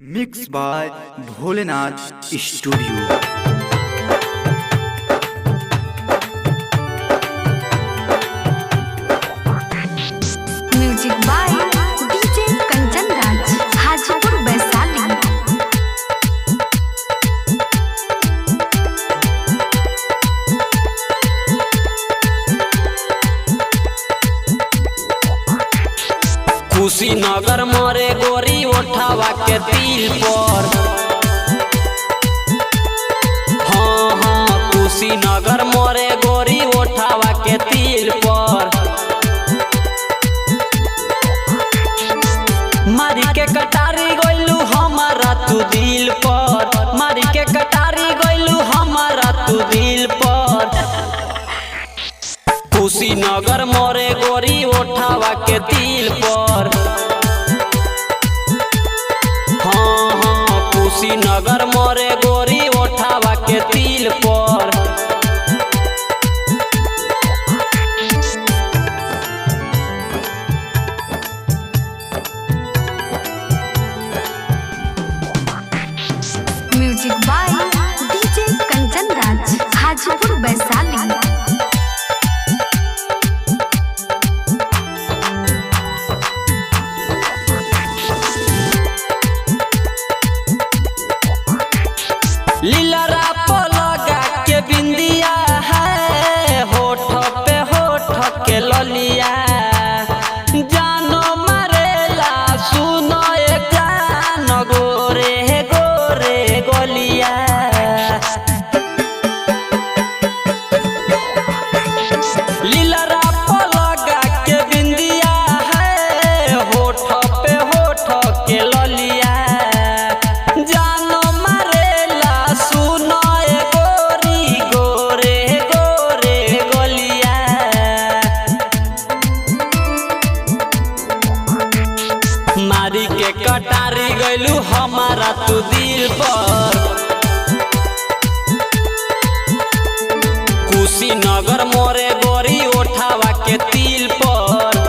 Mix by Bholenath studio. Music by DJ Kanchan Raj, Hajipur Vaishali. Kushinagar मोरे गोरी उठावा के तिल पर। हाँ हाँ कुशीनगर मोरे गोरी उठावा के तिल पर। मारी के कटारी गइलू हमारा तू दिल पर। मारी के कटारी गइलू हमारा तू दिल पर। कुशीनगर मोरे गोरी उठावा के तिल पर। हाँ हाँ कुशीनगर मोरे गोरी उठावा के तिल पर। Music by DJ Kanchan Raj, Hajipur Vaishali. लीलरा लगा के बिंदिया है, होठ पे होठ के ललिया। जानो मारेला सुनो एक जान गोरे गोरे गोलिया। लीलरा लगा के बिंदिया है, होठ पे होठ के ललिया। मारी के कटारी गइलू हमारा तू दिल पर। कुशीनगर मोरे गोरी उठावा के तिल पर।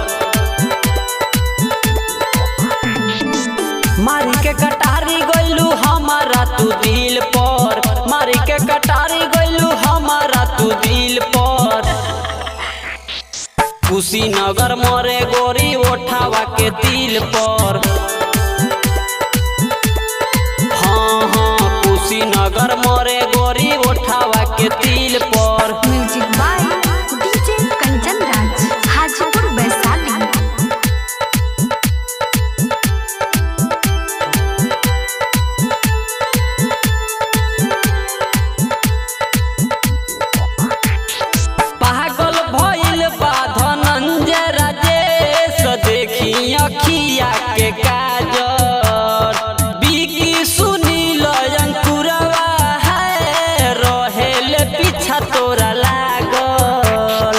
मारी के कटारी गइलू हमारा तू दिल पर। मारी के कटारी गइलू हमारा तू दिल पर। कुशीनगर मोरे गोरी उठावा के तिल पर। हाँ हाँ कुशीनगर मोरे गोरी उठावा के तिल पर। Music by DJ Kanchan Raj, Hajipur Vaishali. पागल भइल बा धनंजय राजेश, देखी अखिया के काजर। बिकी सुनील अंकुरवा है, रहेल पीछा तोरा लागल।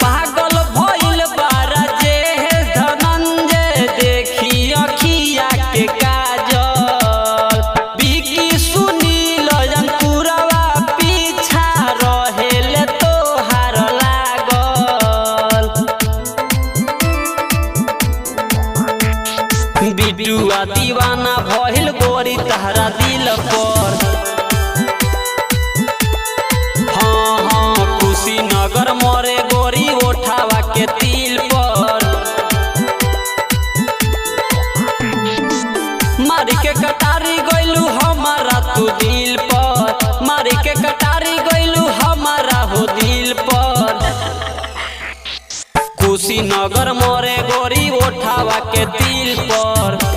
पागल भइल बा राजेश धनंजय, देखी अखिया के काजल। बिकी सुनील अंकुरवा पीछा रहेल तोहार लागल। बिटुआ दीवाना भइल गोरी तहरा दिल पर। हाँ हाँ कुशीनगर मोरे गोरी उठावा के तिल पर। मारी के कटारी गइलू हमारा तू दिल पर। मारी के कटारी गइलू हमारा हो दिल पर। कुशीनगर मोरे गोरी उठावा के तिल पर।